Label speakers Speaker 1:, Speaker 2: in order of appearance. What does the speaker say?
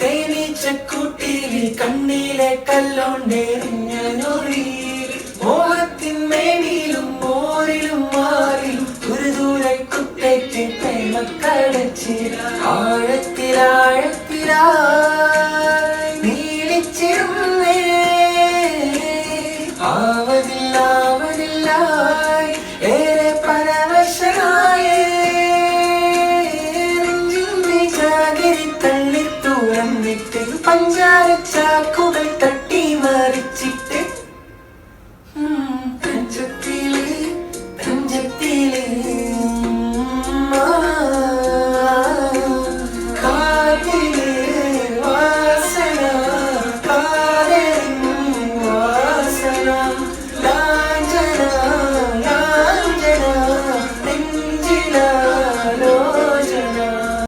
Speaker 1: തേനീച്ചക്കൂട്ടിൽ കണ്ണിലെ കല്ലോണ്ടെറിഞ്ഞൊരി മോഹത്തിൻ മേനിലും മോരിലും മാറിലും ഒരു ദൂരെ കുത്തേറ്റ് പ്രേമക്കടച്ച് ആഴത്തിലാഴത്തിലായി നീളിച്ചിരുന്നേ ആവതില്ലാവതില്ലായി ഏറെ പരവശനായേ തള്ളി തുറന്നിട്ട് പഞ്ചാര ചാക്കുകൾ തട്ടി മാറി